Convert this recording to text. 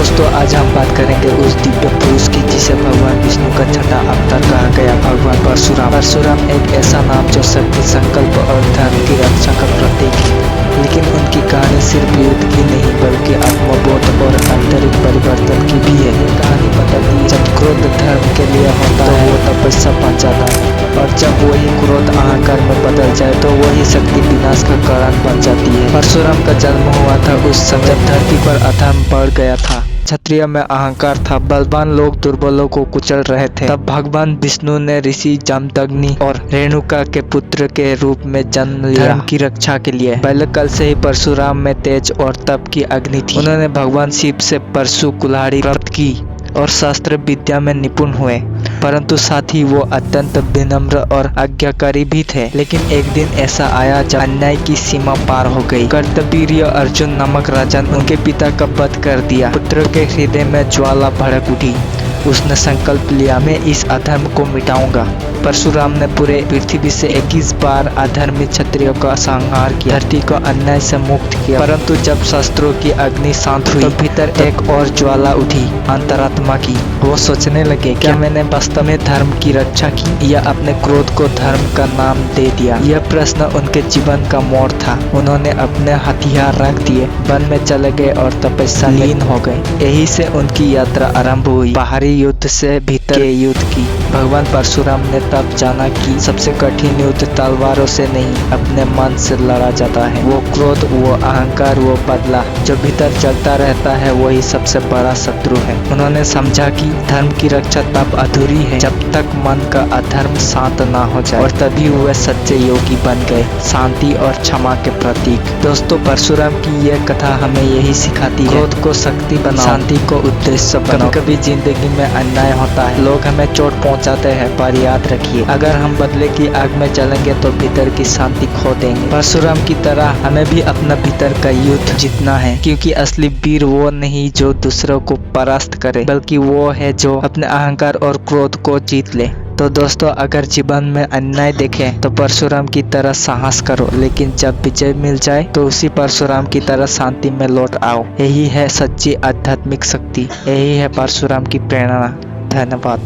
दोस्तों आज हम बात करेंगे उस दिव्य पुरुष की जिसे भगवान विष्णु का छठा अवतार कहा गया, भगवान परशुराम। परशुराम एक ऐसा नाम जो शक्ति, संकल्प और धर्म की रक्षा का प्रतीक है। लेकिन उनकी कहानी सिर्फ युद्ध की नहीं बल्कि आत्मबोध और आंतरिक परिवर्तन की भी है। ये कहानी बताती है जब क्रोध धर्म के लिए होता है वो तपस्या बन जाता है, और जब वही क्रोध अहंकार में बदल जाए तो वही शक्ति विनाश का कारण बन जाती है। परशुराम का जन्म हुआ था उस समय जब धरती पर अधर्म बढ़ गया था, क्षत्रिय में अहंकार था, बलवान लोग दुर्बलों को कुचल रहे थे। तब भगवान विष्णु ने ऋषि जमदग्नि और रेणुका के पुत्र के रूप में जन्म लिया धर्म की रक्षा के लिए। पहले कल से ही परशुराम में तेज और तप की अग्नि थी। उन्होंने भगवान शिव से परशु कुल्हाड़ी प्राप्त की और शास्त्र विद्या में निपुण हुए, परंतु साथ ही वो अत्यंत विनम्र और आज्ञाकारी भी थे। लेकिन एक दिन ऐसा आया जब अन्याय की सीमा पार हो गई। कर्तवीर्य अर्जुन नामक राजा ने उनके पिता का वध कर दिया। पुत्र के हृदय में ज्वाला भड़क उठी। उसने संकल्प लिया, मैं इस अधर्म को मिटाऊंगा। परशुराम ने पूरे पृथ्वी से 21 बार अधर्मी क्षत्रियों का संहार किया, धरती को अन्याय से मुक्त किया। परंतु जब शस्त्रों की अग्नि शांत हुई तो भीतर एक और ज्वाला उठी, अंतरात्मा की। वो सोचने लगे, क्या मैंने वास्तव में धर्म की रक्षा की या अपने क्रोध को धर्म का नाम दे दिया? यह प्रश्न उनके जीवन का मोड़ था। उन्होंने अपने हथियार रख दिए, वन में चले गए और तपस्या लीन हो गए। यही से उनकी यात्रा आरंभ हुई, बाहरी युद्ध से भीतर के युद्ध की। भगवान परशुराम ने तब जाना कि सबसे कठिन युद्ध तलवारों से नहीं, अपने मन से लड़ा जाता है। वो क्रोध, वो अहंकार, वो बदला जो भीतर जलता रहता है, वही सबसे बड़ा शत्रु है। उन्होंने समझा कि धर्म की रक्षा तब अधूरी है जब तक मन का अधर्म शांत ना हो जाए, और तभी वे सच्चे योगी बन गए, शांति और क्षमा के प्रतीक। दोस्तों, परशुराम की यह कथा हमें यही सिखाती है, क्रोध को शक्ति बनाओ, शांति को उद्देश्य बनाओ। कभी जिंदगी में अन्याय होता है, लोग हमें चोट पहुंचाते हैं, पर याद रखिए अगर हम बदले की आग में जलेंगे तो भीतर की शांति खो देंगे। परशुराम की तरह हमें भी अपना भीतर का युद्ध जीतना है, क्योंकि असली वीर वो नहीं जो दूसरों को परास्त करे, बल्कि वो है जो अपने अहंकार और क्रोध को जीत ले। तो दोस्तों, अगर जीवन में अन्याय देखें तो परशुराम की तरह साहस करो, लेकिन जब विजय मिल जाए तो उसी परशुराम की तरह शांति में लौट आओ। यही है सच्ची आध्यात्मिक शक्ति, यही है परशुराम की प्रेरणा। धन्यवाद।